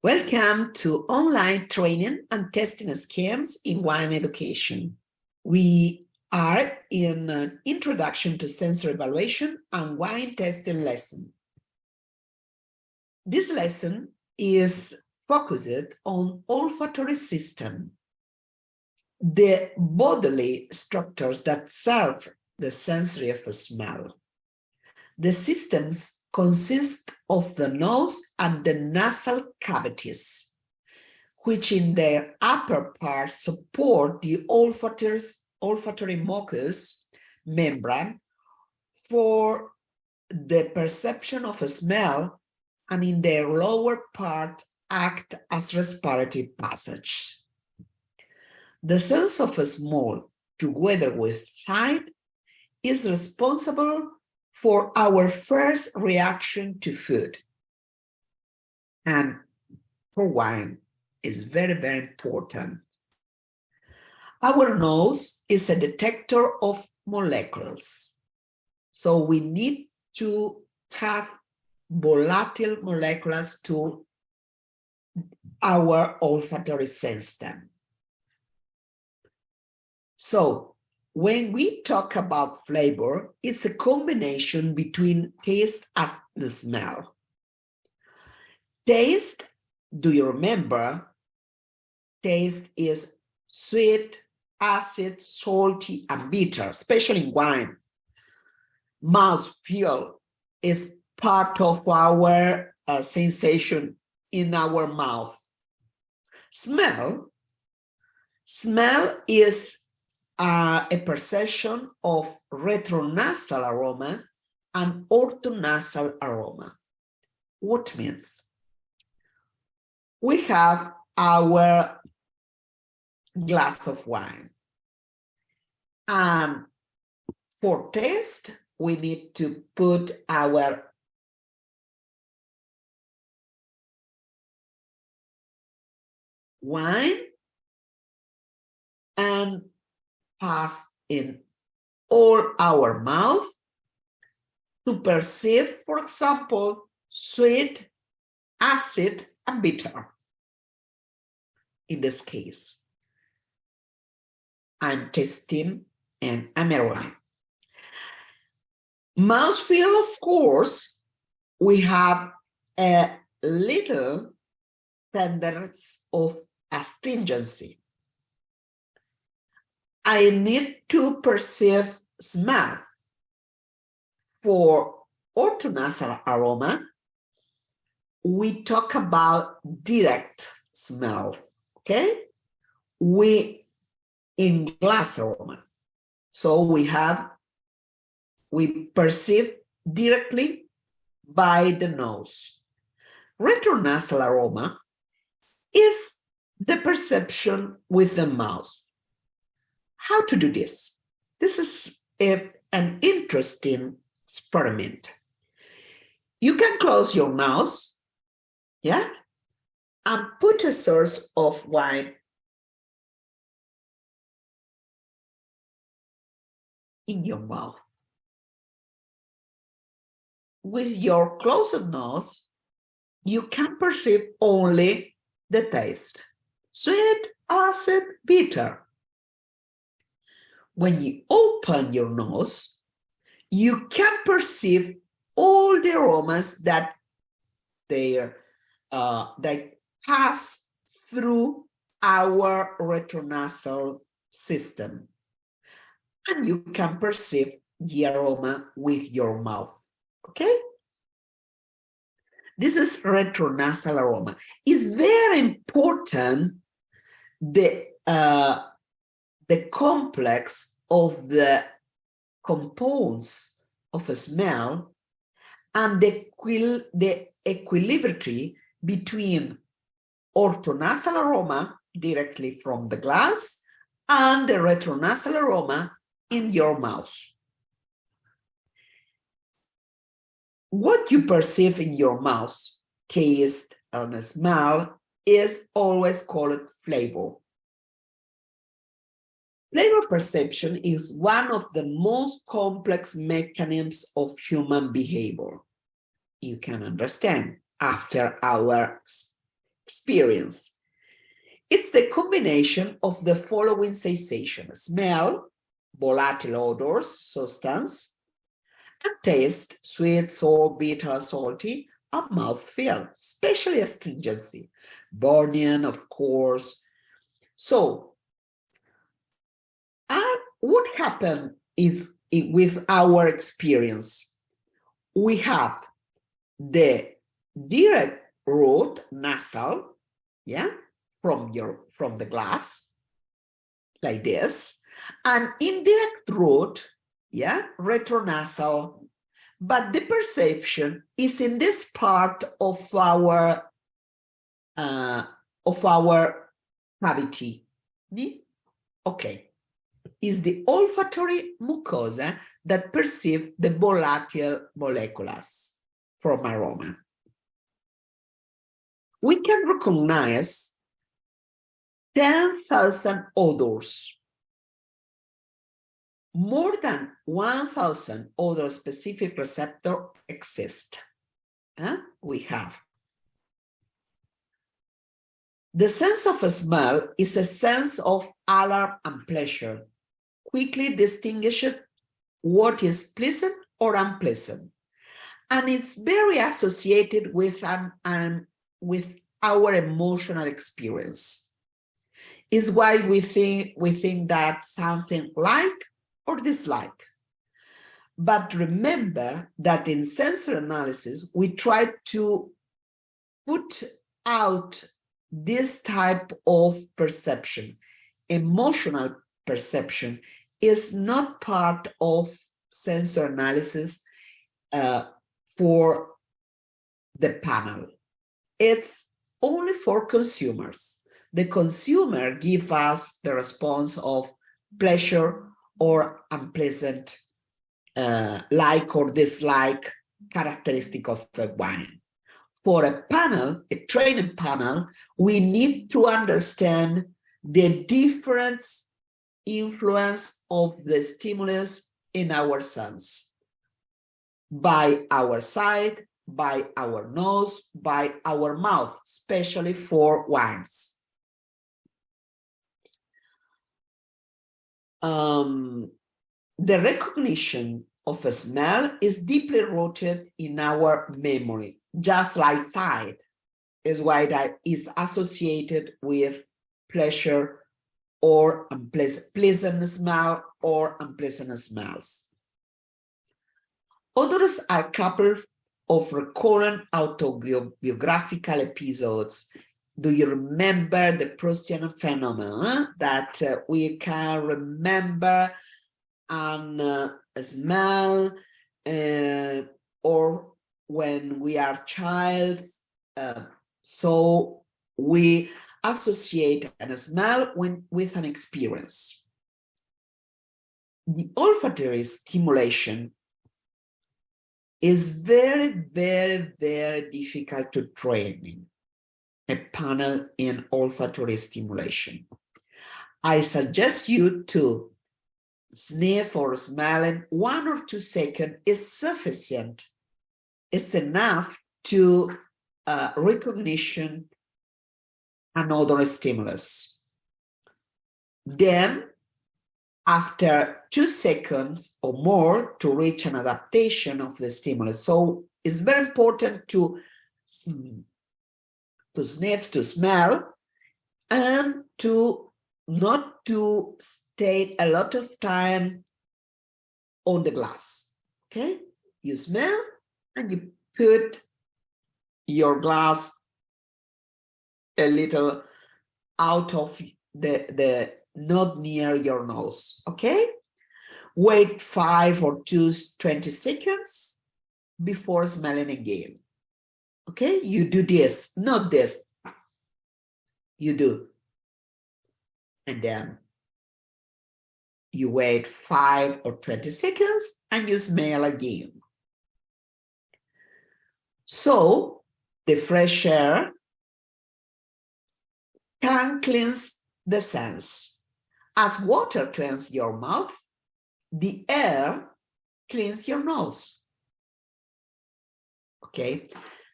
Welcome to online training and testing schemes in wine education. We are in an introduction to sensory evaluation and wine testing lesson. This lesson is focused on olfactory system, the bodily structures that serve the sensory of smell. The systems consist of the nose and the nasal cavities, which in their upper part support the olfactory mucous membrane for the perception of a smell, and in their lower part act as respiratory passage. The sense of smell, together with sight, is responsible for our first reaction to food. And for wine is very, very important. Our nose is a detector of molecules. So we need to have volatile molecules to our olfactory system. So when we talk about flavor, it's a combination between taste and smell. Taste, do you remember? Taste is sweet, acid, salty, and bitter, especially in wine. Mouthfeel is part of our sensation in our mouth. Smell is a perception of retronasal aroma and orthonasal aroma. What means? We have our glass of wine, and for taste, we need to put our wine and pass in all our mouth to perceive, for example, sweet, acid, and bitter. In this case, I'm tasting and I'm aromatic. Mouthfeel, of course, we have a little tenderness of astringency. I need to perceive smell. For orthonasal aroma, we talk about direct smell, okay? We in glass aroma. So we perceive directly by the nose. Retronasal aroma is the perception with the mouth. How to do this? This is an interesting experiment. You can close your nose, yeah, and put a source of wine in your mouth. With your closed nose, you can perceive only the taste: sweet, acid, bitter. When you open your nose, you can perceive all the aromas that they pass through our retronasal system. And you can perceive the aroma with your mouth, okay? This is retronasal aroma. It's very important the complex of the components of a smell and the equilibrium between orthonasal aroma directly from the glass and the retronasal aroma in your mouth. What you perceive in your mouth, taste and smell, is always called flavor. Flavor perception is one of the most complex mechanisms of human behavior. You can understand after our experience. It's the combination of the following sensations: smell, volatile odors, substance, and taste, sweet, sour, bitter, salty, and mouthfeel, especially astringency, burning, of course. So, what happened is with our experience, we have the direct route, nasal, yeah, from the glass, like this, and indirect route, yeah, retronasal. But the perception is in this part of our cavity. Okay, is the olfactory mucosa that perceive the volatile molecules from aroma. We can recognize 10,000 odors. More than 1,000 odor specific receptors exist. We have. The sense of a smell is a sense of alarm and pleasure. Quickly distinguish what is pleasant or unpleasant. And it's very associated with our emotional experience. Is why we think that something like or dislike. But remember that in sensory analysis, we try to put out this type of perception. Emotional perception is not part of sensory analysis for the panel. It's only for consumers. The consumer gives us the response of pleasure or unpleasant, like or dislike characteristic of a wine. For a panel, a training panel, we need to understand the different influence of the stimulus in our sense, by our side, by our nose, by our mouth, especially for wines. The recognition of a smell is deeply rooted in our memory, just like sight is why that is associated with pleasure or pleasant smell or unpleasant smells. Odors are coupled of recurrent autobiographical episodes. Do you remember the Proustian phenomenon that we can remember a smell or when we are child, so we associate a smell with an experience. The olfactory stimulation is very, very, very difficult to train a panel in olfactory stimulation. I suggest you to sniff or smell in 1 or 2 seconds is sufficient. It's enough to recognition another stimulus. Then, after 2 seconds or more to reach an adaptation of the stimulus. So it's very important to sniff, to smell, and to not to stay a lot of time on the glass. Okay, you smell and you put your glass a little out of the not near your nose. Okay, wait 5 or 20 seconds before smelling again. Okay, you do this, not this. You do. And then you wait 5 or 20 seconds and you smell again. So the fresh air can cleanse the sense. As water cleanses your mouth, the air cleans your nose. Okay,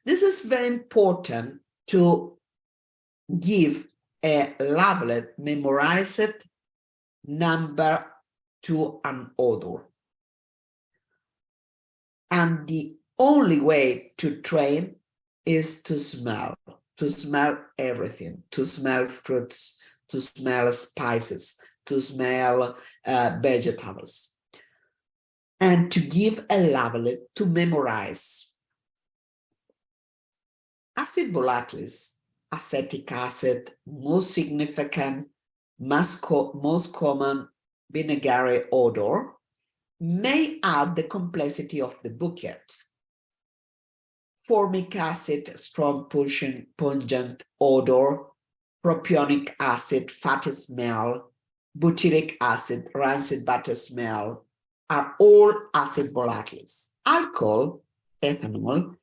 this is very important to give a labeled, memorized number to an odor. And the only way to train is to smell everything, to smell fruits, to smell spices, to smell vegetables, and to give a label, to memorize. Acid volatiles, acetic acid, most significant, most common vinegary odor, may add the complexity of the bouquet. Formic acid, strong pungent odor, propionic acid, fatty smell, butyric acid, rancid butter smell, are all acid volatiles. Alcohol, ethanol,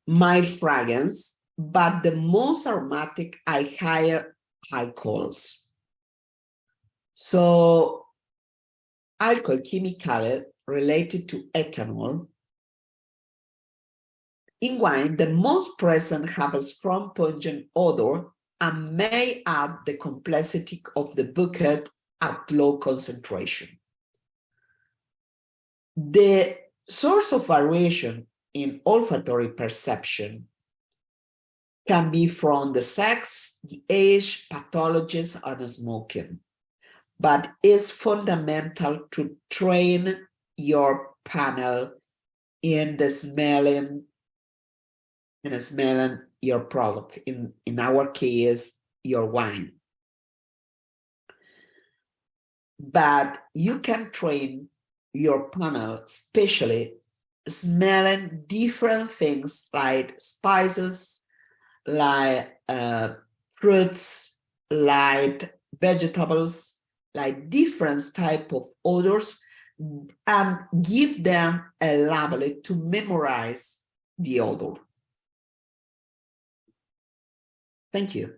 mild fragrance, but the most aromatic are higher alcohols. So alcohol chemically related to ethanol. In wine, the most present have a strong pungent odor and may add the complexity of the bouquet at low concentration. The source of variation in olfactory perception can be from the sex, the age, pathologies, and smoking, but is fundamental to train your panel in the smelling your product, in our case, your wine. But you can train your panel, especially smelling different things like spices, like fruits, like vegetables, like different type of odors, and give them a label to memorize the odor. Thank you.